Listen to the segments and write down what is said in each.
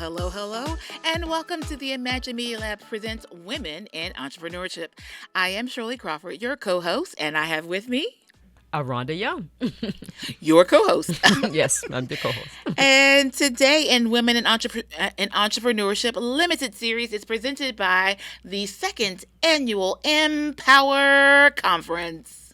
Hello, and welcome to the Imagine Media Lab Presents Women in Entrepreneurship. I am Shirley Crawford, your co-host, and I have with me Aronda Young. your co-host. Yes, I'm the co-host. And today in Women in Entrepreneurship Limited Series is presented by the second annual EmpowHER Conference.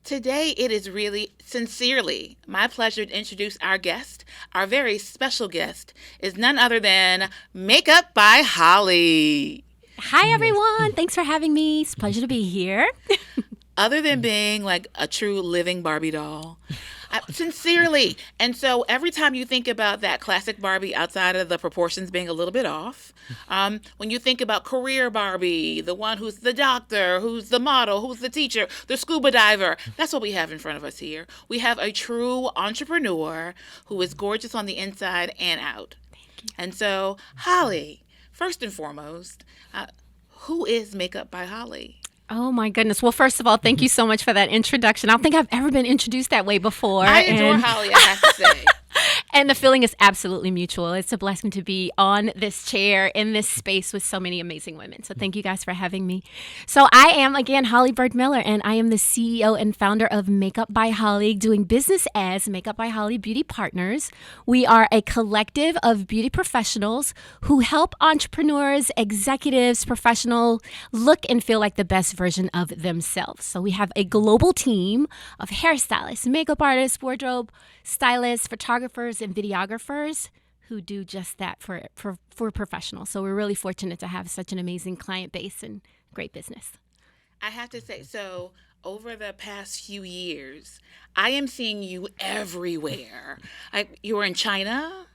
Today, it is really sincerely my pleasure to introduce our guest. Our very special guest is none other than Makeup by Holly. Hi, everyone. Thanks for having me. It's a pleasure to be here. Other than being like a true living Barbie doll, sincerely. And so every time you think about that classic Barbie outside of the proportions being a little bit off, when you think about career Barbie, the one who's the doctor, who's the model, who's the teacher, the scuba diver, that's what we have in front of us here. We have a true entrepreneur who is gorgeous on the inside and out. Thank you. And so, Holly, first and foremost, who is Makeup by Holly? Oh, my goodness. Well, first of all, thank you so much for that introduction. I don't think I've ever been introduced that way before. I adore Holly, I have to say. And the feeling is absolutely mutual. It's a blessing to be on this chair in this space with so many amazing women. So thank you guys for having me. So I am, again, Holly Byrd Miller, and I am the CEO and founder of Makeup by Holly, doing business as Makeup by Holly Beauty Partners. We are a collective of beauty professionals who help entrepreneurs, executives, professionals look and feel like the best version of themselves. So we have a global team of hairstylists, makeup artists, wardrobe stylists, photographers, and videographers who do just that for professionals. So we're really fortunate to have such an amazing client base and great business. I have to say, so over the past few years, I am seeing you everywhere. You were in China,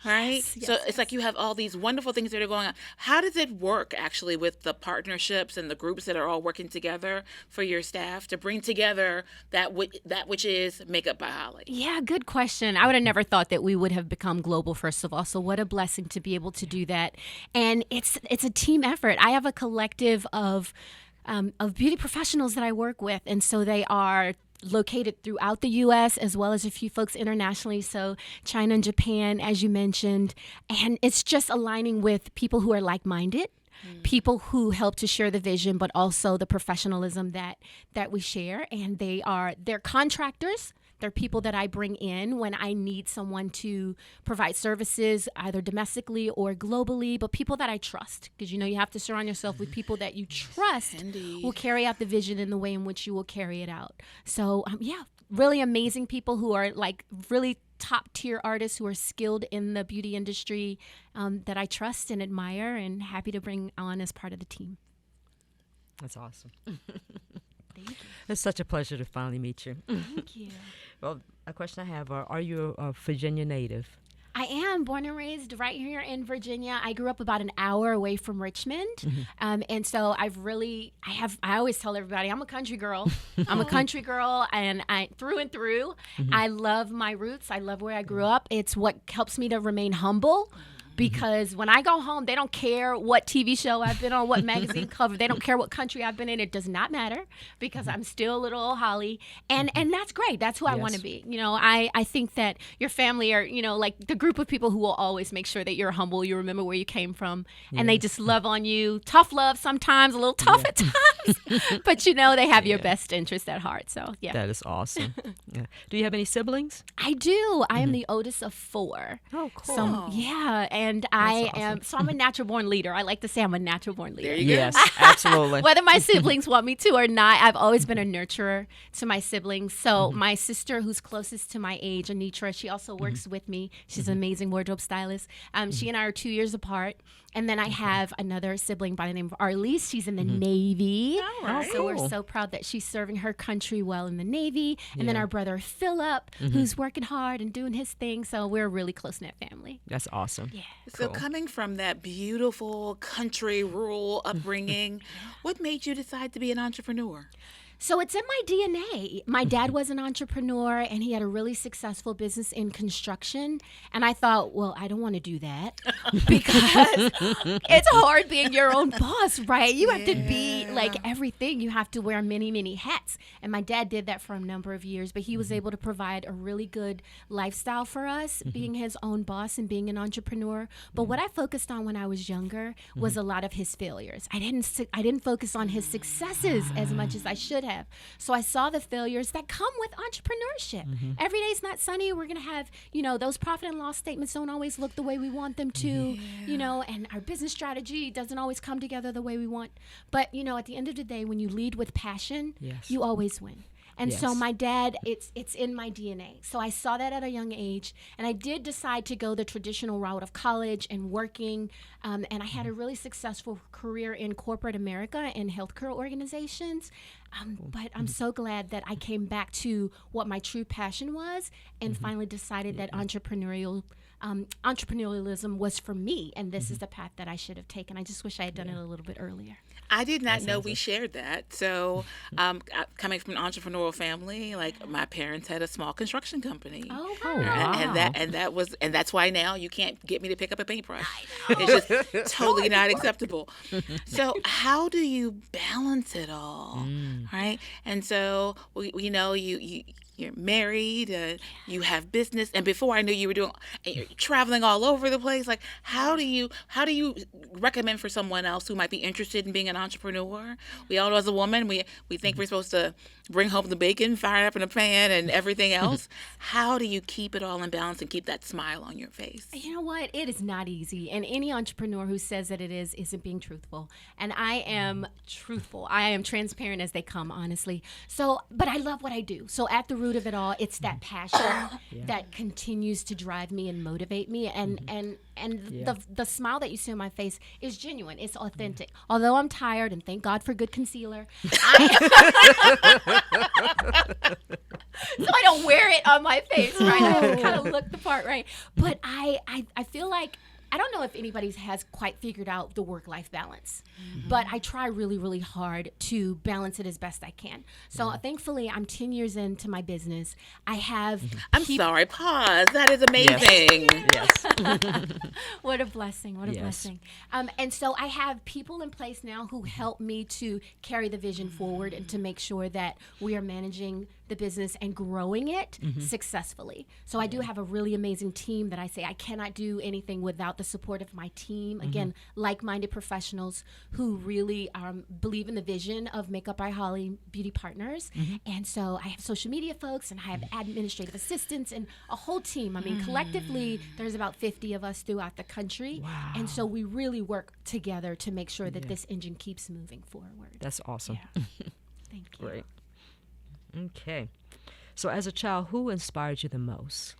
right? Yes, So it's like you have all these wonderful things that are going on. How does it work actually with the partnerships and the groups that are all working together for your staff to bring together that which is Makeup by Holly? Yeah, good question. I would have never thought that we would have become global, first of all. So what a blessing to be able to do that. And it's a team effort. I have a collective of beauty professionals that I work with. And so they are located throughout the U.S. as well as a few folks internationally. So China and Japan, as you mentioned. And it's just aligning with people who are like-minded, people who help to share the vision, but also the professionalism that we share. And they're contractors. They're people that I bring in when I need someone to provide services, either domestically or globally, but people that I trust. Because, you have to surround yourself with people that you trust Indeed. will carry out the vision in the way in which you will carry it out. So, really amazing people who are like really top tier artists who are skilled in the beauty industry that I trust and admire and happy to bring on as part of the team. That's awesome. Thank you. It's such a pleasure to finally meet you. Thank you. Well, a question I have, are you a Virginia native? I am born and raised right here in Virginia. I grew up about an hour away from Richmond. And so I always tell everybody I'm a country girl. I'm a country girl and I through and through. I love my roots. I love where I grew up. It's what helps me to remain humble. Because when I go home, they don't care what TV show I've been on, what magazine cover. They don't care what country I've been in. It does not matter because I'm still a little old Holly. And that's great. That's who I want to be. I think that your family are, like the group of people who will always make sure that you're humble. You remember where you came from. And they just love on you. Tough love sometimes, a little tough at times. But, they have your best interest at heart. So, yeah. That is awesome. Yeah. Do you have any siblings? I do. I am the oldest of 4. Oh, cool. So, yeah. And I'm a natural born leader. I like to say I'm a natural born leader. There you go. Yes, absolutely. Whether my siblings want me to or not, I've always been a nurturer to my siblings. So my sister, who's closest to my age, Anitra, she also works with me. She's an amazing wardrobe stylist. She and I are 2 years apart. And then I have another sibling by the name of Arlise. She's in the Navy. All right. So we're so proud that she's serving her country well in the Navy. And then our brother Philip, who's working hard and doing his thing. So we're a really close-knit family. That's awesome. Yeah. So coming from that beautiful country rural upbringing, what made you decide to be an entrepreneur? So it's in my DNA. My dad was an entrepreneur, and he had a really successful business in construction. And I thought, well, I don't want to do that because it's hard being your own boss, right? You have to be like everything. You have to wear many, many hats. And my dad did that for a number of years, but he was able to provide a really good lifestyle for us, being his own boss and being an entrepreneur. But what I focused on when I was younger was a lot of his failures. I didn't focus on his successes as much as I should have. So I saw the failures that come with entrepreneurship. Every day's not sunny. We're going to have, those profit and loss statements don't always look the way we want them to, and our business strategy doesn't always come together the way we want. But, at the end of the day, when you lead with passion, you always win. And so my dad, it's in my DNA. So I saw that at a young age, and I did decide to go the traditional route of college and working, and I had a really successful career in corporate America and healthcare organizations. But I'm so glad that I came back to what my true passion was and finally decided that entrepreneurialism was for me, and this is the path that I should have taken. I just wish I had done it a little bit earlier. I did not know we shared that. So, coming from an entrepreneurial family, like my parents had a small construction company. Oh, wow. And that's why now you can't get me to pick up a paintbrush. It's just totally not acceptable. So, how do you balance it all, right? And so we know you're married, you have business, and before I knew you're traveling all over the place. Like, how do you recommend for someone else who might be interested in being an entrepreneur? We all know as a woman, we think we're supposed to bring home the bacon, fire it up in a pan, and everything else. How do you keep it all in balance and keep that smile on your face? You know what? It is not easy, and any entrepreneur who says that it is isn't being truthful. And I am truthful. I am transparent as they come, honestly. So, but I love what I do. So at the root of it all, it's that passion that continues to drive me and motivate me, and the smile that you see on my face is genuine. It's authentic. Although I'm tired, and thank God for good concealer, so I don't wear it on my face, right? I kind of look the part, right? But I feel like, I don't know if anybody has quite figured out the work-life balance, but I try really, really hard to balance it as best I can. So thankfully, I'm 10 years into my business. I have... sorry, pause. That is amazing. Yes. What a blessing. What a blessing. And so I have people in place now who help me to carry the vision forward and to make sure that we are managing the business and growing it successfully. So I do have a really amazing team that I say I cannot do anything without the support of my team. Again, like-minded professionals who really believe in the vision of Makeup by Holly Beauty Partners. And so I have social media folks, and I have administrative assistants and a whole team. I mean, collectively, there's about 50 of us throughout the country. Wow. And so we really work together to make sure that this engine keeps moving forward. That's awesome. Yeah. Thank you. Great. Okay. So as a child, who inspired you the most?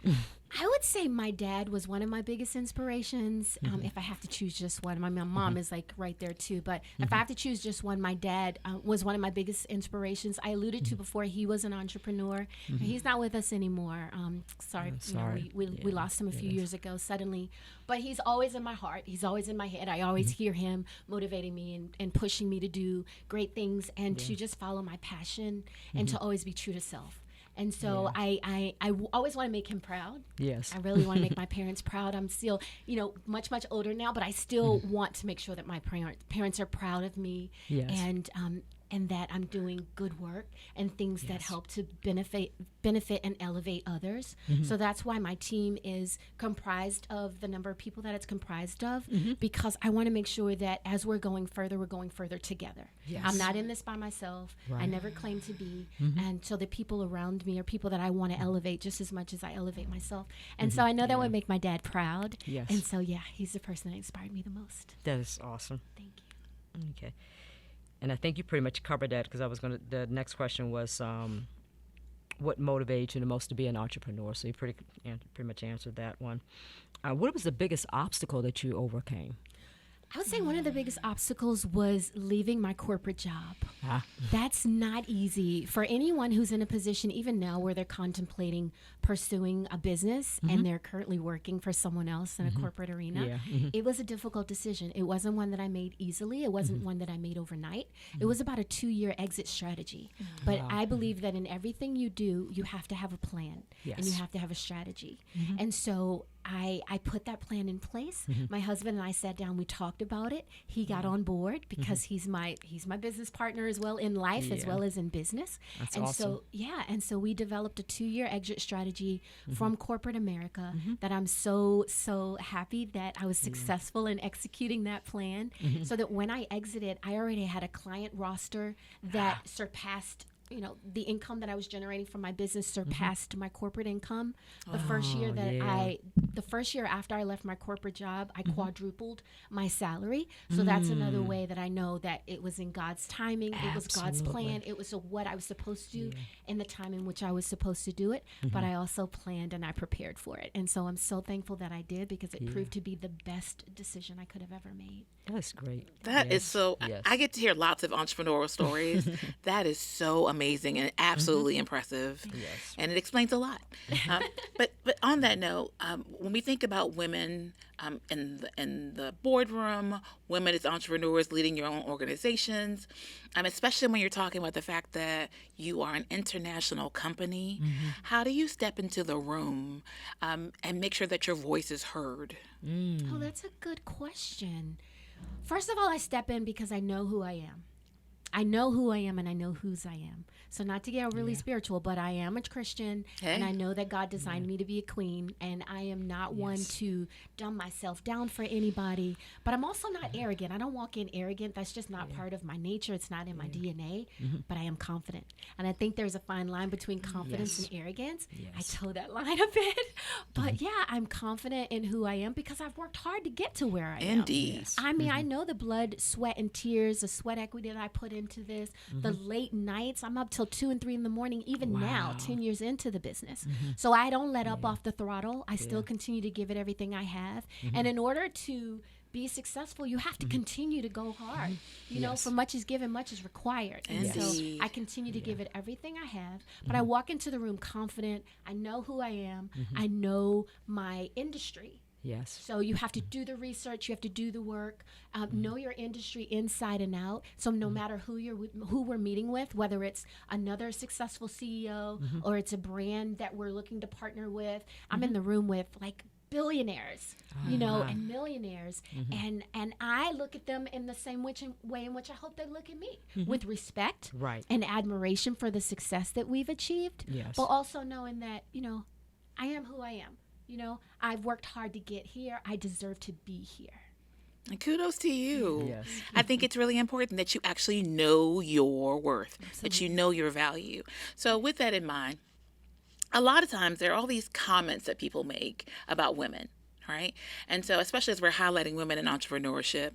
I would say my dad was one of my biggest inspirations. If I have to choose just one, my mom is like right there too. But if I have to choose just one, my dad was one of my biggest inspirations. I alluded to before, he was an entrepreneur. He's not with us anymore. Sorry. We lost him a few years ago suddenly. But he's always in my heart. He's always in my head. I always hear him motivating me and pushing me to do great things and to just follow my passion and to always be true to self. And so I always want to make him proud. Yes. I really want to make my parents proud. I'm still, much, much older now, but I still want to make sure that my parents are proud of me. Yes. And that I'm doing good work and things that help to benefit and elevate others. So that's why my team is comprised of the number of people that it's comprised of, because I want to make sure that as we're going further together. Yes. I'm not in this by myself. Right. I never claim to be. And so the people around me are people that I want to elevate just as much as I elevate myself. And so I know that would make my dad proud. Yes. And so, he's the person that inspired me the most. That is awesome. Thank you. Okay. And I think you pretty much covered that, because the next question was what motivates you the most to be an entrepreneur. So you pretty much answered that one. What was the biggest obstacle that you overcame? I would say one of the biggest obstacles was leaving my corporate job. Ah. That's not easy for anyone who's in a position, even now, where they're contemplating pursuing a business and they're currently working for someone else in a corporate arena. Yeah. It was a difficult decision. It wasn't one that I made easily. It wasn't one that I made overnight. It was about a 2-year exit strategy. But I believe that in everything you do, you have to have a plan and you have to have a strategy. And so I put that plan in place. My husband and I sat down, we talked about it. He got on board because he's my business partner as well in life as well as in business. That's and awesome. so we developed a 2-year exit strategy from corporate America that I'm so happy that I was successful in executing that plan, so that when I exited, I already had a client roster that surpassed, the income that I was generating from my business surpassed my corporate income. The first year after I left my corporate job, I quadrupled my salary. So that's another way that I know that it was in God's timing. It was God's plan. It was what I was supposed to do in the time in which I was supposed to do it. But I also planned and I prepared for it. And so I'm so thankful that I did, because it proved to be the best decision I could have ever made. That's great. That is so. I get to hear lots of entrepreneurial stories. That is so amazing and absolutely impressive. Yes. And it explains a lot. But on that note, when we think about women in the boardroom, women as entrepreneurs leading your own organizations, especially when you're talking about the fact that you are an international company, how do you step into the room and make sure that your voice is heard? Oh, that's a good question. First of all, I step in because I know who I am. I know who I am and I know whose I am. So not to get really spiritual, but I am a Christian and I know that God designed me to be a queen, and I am not one to dumb myself down for anybody, but I'm also not arrogant. I don't walk in arrogant. That's just not part of my nature. It's not in my DNA, but I am confident. And I think there's a fine line between confidence and arrogance. I toe that line a bit, but I'm confident in who I am because I've worked hard to get to where I am. Indeed. I mean, I know the blood, sweat, and tears, the sweat equity that I put into this, the late nights. I'm up till 2 and 3 in the morning, even now, 10 years into the business. So I don't let up off the throttle. I still continue to give it everything I have. And in order to be successful, you have to continue to go hard. You know, for much is given, much is required. And so I continue to give it everything I have. But I walk into the room confident. I know who I am. I know my industry. Yes. So you have to do the research, you have to do the work, know your industry inside and out. So no matter who we're meeting with, whether it's another successful CEO or it's a brand that we're looking to partner with, I'm in the room with like billionaires, and millionaires, and I look at them in the same way in which I hope they look at me, with respect and admiration for the success that we've achieved, but also knowing that, I am who I am. I've worked hard to get here. I deserve to be here. And kudos to you. Yes. I think it's really important that you actually know your worth, that you know your value. So with that in mind, a lot of times there are all these comments that people make about women, right? And so especially as we're highlighting women in entrepreneurship,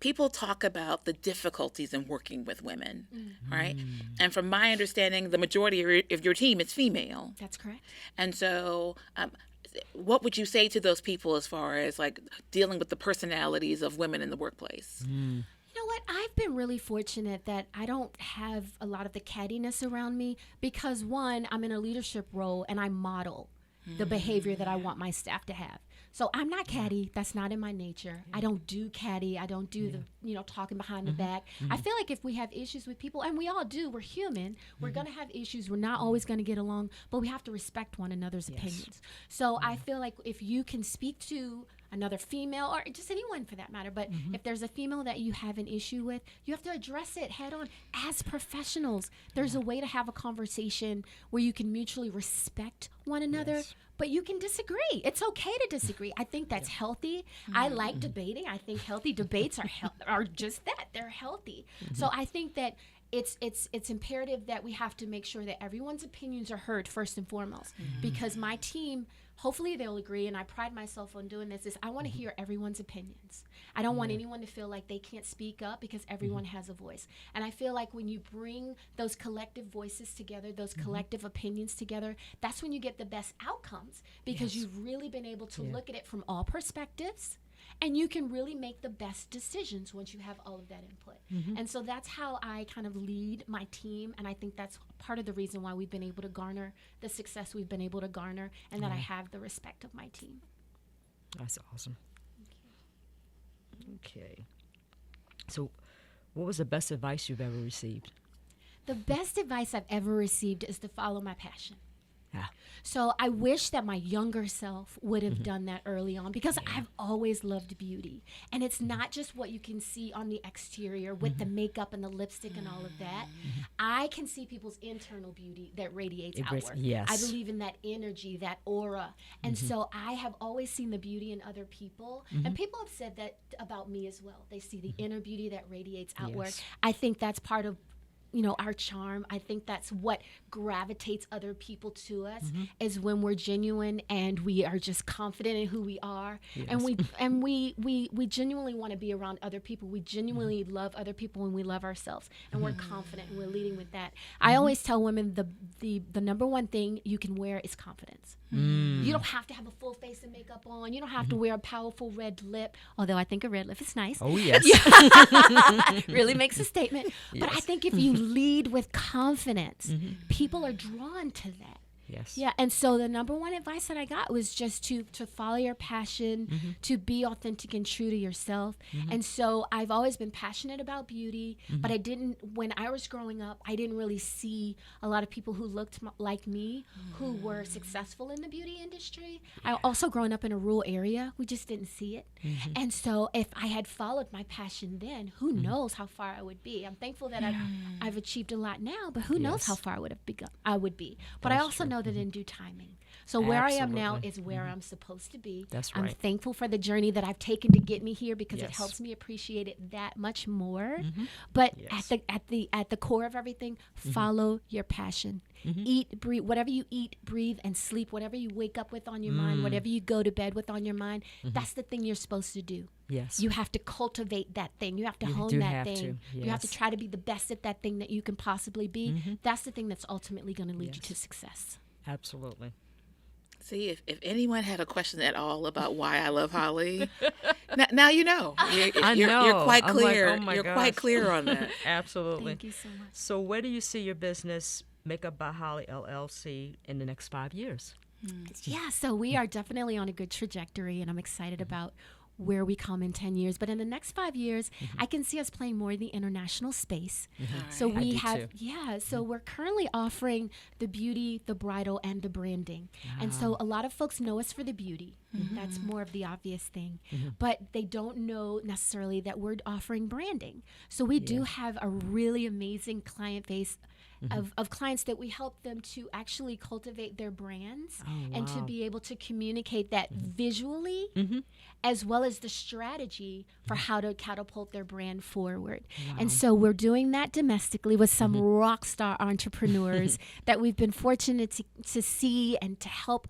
people talk about the difficulties in working with women, right? And from my understanding, the majority of your team is female. That's correct. And so what would you say to those people as far as like dealing with the personalities of women in the workplace? You know what? I've been really fortunate that I don't have a lot of the cattiness around me because, one, I'm in a leadership role and I model the behavior that I want my staff to have. So I'm not catty. That's not in my nature. I don't do catty. I don't do the, talking behind the back. I feel like if we have issues with people, and we all do, we're human, we're going to have issues. We're not always going to get along, but we have to respect one another's opinions. So I feel like if you can speak to another female, or just anyone for that matter, but if there's a female that you have an issue with, you have to address it head on. As professionals, there's a way to have a conversation where you can mutually respect one another, but you can disagree. It's okay to disagree. I think that's healthy. I like debating. I think healthy debates are just that. They're healthy. So I think that it's imperative that we have to make sure that everyone's opinions are heard first and foremost, because my team, hopefully they'll agree, and I pride myself on doing this, is I want to hear everyone's opinions. I don't want anyone to feel like they can't speak up because everyone has a voice. And I feel like when you bring those collective voices together, those collective opinions together, that's when you get the best outcomes, because you've really been able to look at it from all perspectives, And you can really make the best decisions once you have all of that input. And so that's how I kind of lead my team. And I think that's part of the reason why we've been able to garner the success we've been able to garner, and that I have the respect of my team. That's awesome. Okay. So what was the best advice you've ever received? The best advice I've ever received is to follow my passion. Yeah. So I wish that my younger self would have done that early on, because I've always loved beauty. And it's not just what you can see on the exterior with the makeup and the lipstick and all of that. I can see people's internal beauty that radiates outward. Yes. I believe in that energy, that aura. And so I have always seen the beauty in other people. And people have said that about me as well. They see the inner beauty that radiates outward. Yes. I think that's part of our charm. I think that's what gravitates other people to us, is when we're genuine and we are just confident in who we are. Yes. And we genuinely want to be around other people. We genuinely love other people when we love ourselves, and we're confident and we're leading with that. I always tell women the number one thing you can wear is confidence. You don't have to have a full face of makeup on. You don't have to wear a powerful red lip, although I think a red lip is nice. Oh, yes. Really makes a statement. Yes. But I think if you lead with confidence, people are drawn to that. Yes. Yeah, and so the number one advice that I got was just to follow your passion, to be authentic and true to yourself. And so I've always been passionate about beauty, but when I was growing up, I didn't really see a lot of people who looked like me who were successful in the beauty industry. I also growing up in a rural area, we just didn't see it. And so if I had followed my passion then, who knows how far I would be. I'm thankful that I've achieved a lot now, but who knows how far I would be. But That's I also true. know that in due timing. So where I am now Absolutely. is where I'm supposed to be. That's I'm right. thankful for the journey that I've taken to get me here, because it Yes. helps me appreciate it that much more. But Yes. at the core of everything, follow your passion. Eat, breathe, whatever you eat, breathe, and sleep, whatever you wake up with on your mind, whatever you go to bed with on your mind, that's the thing you're supposed to do. Yes. You have to cultivate that thing. You have to You hone do that have thing. to, You have to yes. try to be the best at that thing that you can possibly be. That's the thing that's ultimately going to lead you Yes. to success. Absolutely. See, if anyone had a question at all about why I love Holly, now you know. I You're know. quite I'm like, clear. oh my You're gosh. quite clear on that. Absolutely. Thank you so much. So where do you see your business, Makeup by Holly LLC, in the next 5 years? Yeah, so we are definitely on a good trajectory, and I'm excited about where we come in 10 years. But in the next 5 years, I can see us playing more in the international space. So All right. we do have, too. so we're currently offering the beauty, the bridal, and the branding. And so a lot of folks know us for the beauty. That's more of the obvious thing. But they don't know necessarily that we're offering branding. So we do have a really amazing client base of clients that we help them to actually cultivate their brands and to wow. be able to communicate that visually, as well as the strategy for how to catapult their brand forward. And so we're doing that domestically with some rock star entrepreneurs that we've been fortunate to see and to help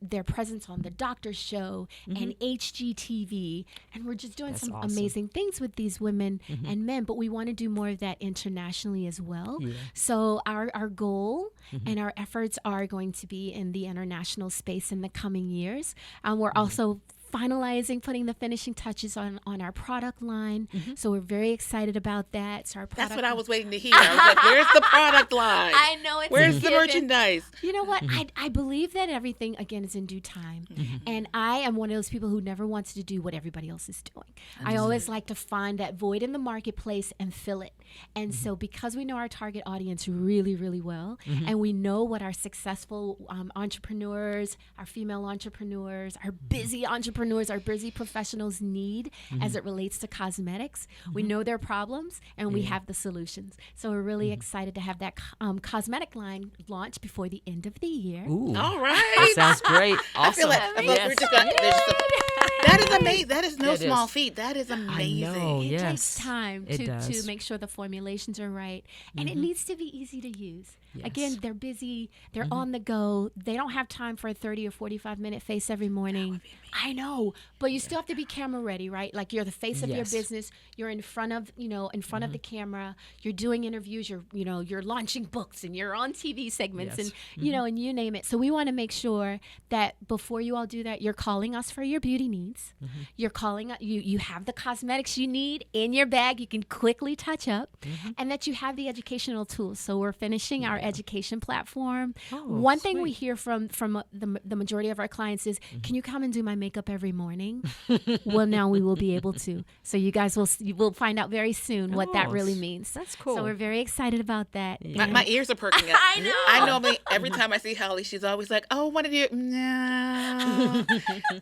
their presence on the Doctor Show and HGTV. And we're just doing That's some awesome. amazing things with these women and men, but we want to do more of that internationally as well. Yeah. So our goal and our efforts are going to be in the international space in the coming years. We're also finalizing, putting the finishing touches on our product line. So we're very excited about that. So our product That's what I was waiting to hear. I was like, where's the product line? I know it's Where's a the given. merchandise? You know what? I believe that everything, again, is in due time. And I am one of those people who never wants to do what everybody else is doing. I always like to find that void in the marketplace and fill it. And so because we know our target audience really, really well, and we know what our successful entrepreneurs, our female entrepreneurs, our busy entrepreneurs, our busy professionals need as it relates to cosmetics, we know their problems and we have the solutions. So we're really excited to have that cosmetic line launch before the end of the year. Ooh. All right. Sounds great. I feel Awesome. like we're just gonna, that is amazing. That is no That small is. feat. That is amazing. I know. It Yes. takes time It to does. make sure the formulations are right. And it needs to be easy to use. Again, Yes. they're busy. They're on the go. They don't have time for a 30 or 45-minute face every morning. I know. But you still have to be camera ready, right? Like you're the face of your Yes. business. You're in front of, in front of the camera. You're doing interviews. You're launching books and you're on TV segments Yes. and, and you name it. So we want to make sure that before you all do that, you're calling us for your beauty needs. You're calling up, you have the cosmetics you need in your bag. You can quickly touch up, and that you have the educational tools. So we're finishing our education platform. One thing we hear from the majority of our clients is, can you come and do my makeup every morning? Well, now we will be able to. So you guys will find out very soon what that really means. That's cool. So we're very excited about that. My ears are perking up. I know. I normally, every time I see Holly, she's always like, oh, one of you, no,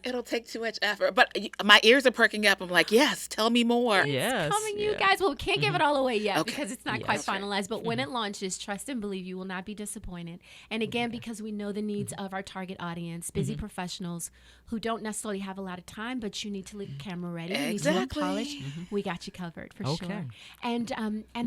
it'll take too much effort. But my ears are perking up. I'm like, yes, tell me more. Yes. Coming, you guys. Well, we can't give it all away yet because it's not quite Yes. finalized. But when it launches, trust and believe you will not be disappointed. And again, because we know the needs of our target audience, busy professionals who don't necessarily have a lot of time, but you need to look camera ready. You need to look Exactly. polished. We got you covered for Okay. sure. And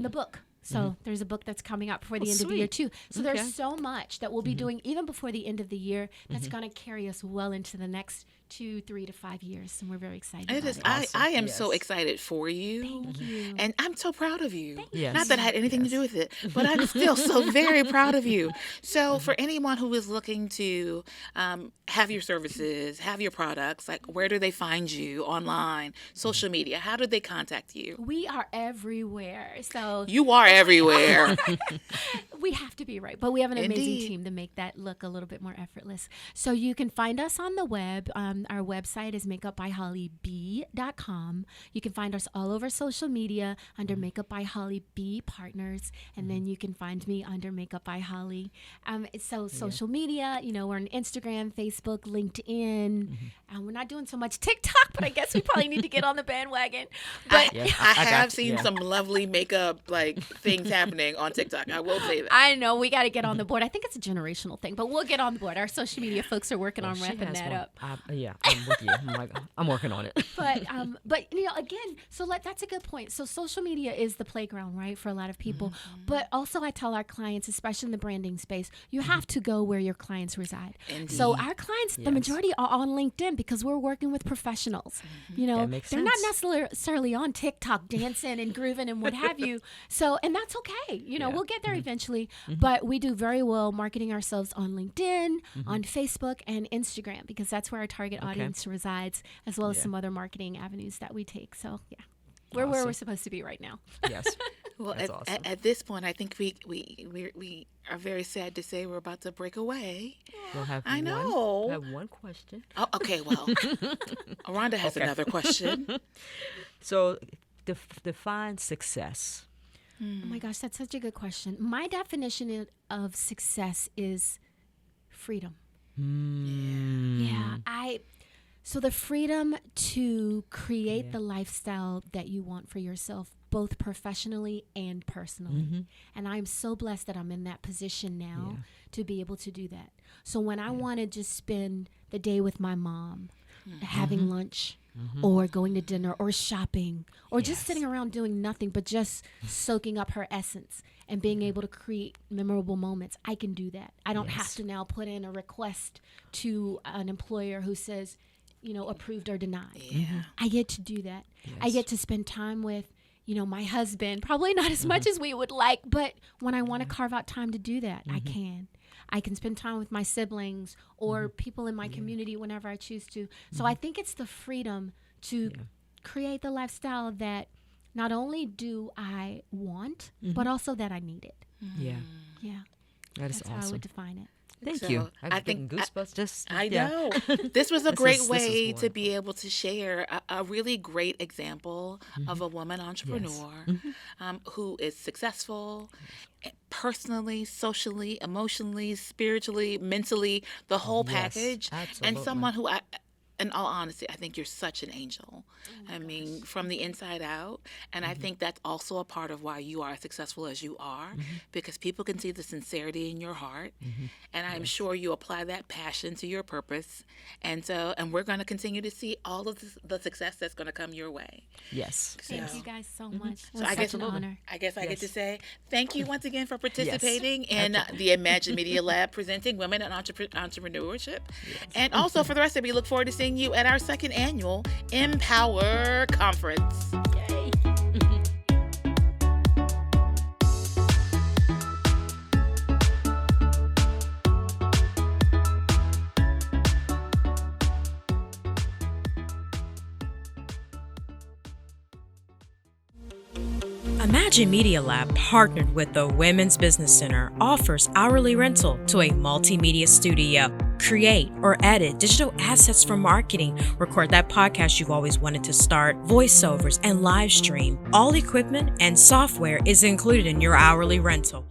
the book. So there's a book that's coming out before the end of the year sweet. too. So Okay. there's so much that we'll be doing even before the end of the year that's going to carry us well into the next 2, 3 to 5 years. And we're very excited It about is. it. I am so Yes. excited for you. Thank you. And I'm so proud of you. Yes. Not that I had anything to do with it, but I'm still so very proud of you. So for anyone who is looking to have your services, have your products, like where do they find you online, social media? How do they contact you? We are everywhere. So You are everywhere. we have to be right, but we have an amazing Indeed. team to make that look a little bit more effortless. So you can find us on the web. Our website is makeupbyhollyb.com. You can find us all over social media under Makeup by Holly B Partners, and then you can find me under Makeup by Holly. So social media, we're on Instagram, Facebook, LinkedIn. We're not doing so much TikTok, but I guess we probably need to get on the bandwagon. But Yeah, I I got have you, seen yeah. some lovely makeup things happening on TikTok. I will say that. I know we got to get on the board. I think it's a generational thing, but we'll get on the board. Our social media folks are working on She wrapping has that one. up. I'm with you. I'm working on it. But again, that's a good point. So social media is the playground, right, for a lot of people. But also, I tell our clients, especially in the branding space, you have to go where your clients reside. So our clients, the Yes. majority are on LinkedIn because we're working with professionals. That makes They're not sense. necessarily on TikTok dancing and grooving and what have you. So, and that's okay. We'll get there eventually. But we do very well marketing ourselves on LinkedIn, on Facebook, and Instagram because that's where our target audience resides, as well as Yeah. some other marketing avenues that we take. So, yeah, we're where we're supposed to be right now. Yes. Well, That's awesome. at this point, I think we are very sad to say we're about to break away. We'll have I one- know. we'll have one question. Oh, okay, well, Aronda has another question. So, define success. Oh my gosh, that's such a good question. My definition of success is freedom. So the freedom to create the lifestyle that you want for yourself, both professionally and personally. And I'm so blessed that I'm in that position now to be able to do that. So when I want to just spend the day with my mom, having lunch, or going to dinner, or shopping, or just sitting around doing nothing but just soaking up her essence and being able to create memorable moments, I can do that. I don't have to now put in a request to an employer who says, approved or denied. I get to do that. I get to spend time with, my husband, probably not as much as we would like, but when I want to carve out time to do that, I can. I can spend time with my siblings or people in my community whenever I choose to. So I think it's the freedom to create the lifestyle that not only do I want, but also that I need it. Yeah. Yeah. That is That's how I awesome. would define it. Thank So, you. I I'm getting think- goosebumps just. I yeah. know. This was a This great is way to wonderful. be able to share a really great example of a woman entrepreneur who is successful personally, socially, emotionally, spiritually, mentally, the whole Yes, package. And absolutely. someone who, in all honesty, I think you're such an angel. I mean, from the inside out. And I think that's also a part of why you are as successful as you are, because people can see the sincerity in your heart. And I'm sure you apply that passion to your purpose. And we're going to continue to see all of the success that's going to come your way. Yes. Thank So- you guys so much. It So was I such guess an honor. I get Yes. to say thank you once again for participating in the Imagine Media Lab presenting Women in Entrepreneurship. And also for the rest of you, look forward to seeing you at our second annual EmpowHER Conference. Imagine Media Lab, partnered with the Women's Business Center, offers hourly rental to a multimedia studio. Create or edit digital assets for marketing, record that podcast you've always wanted to start, voiceovers, and live stream. All equipment and software is included in your hourly rental.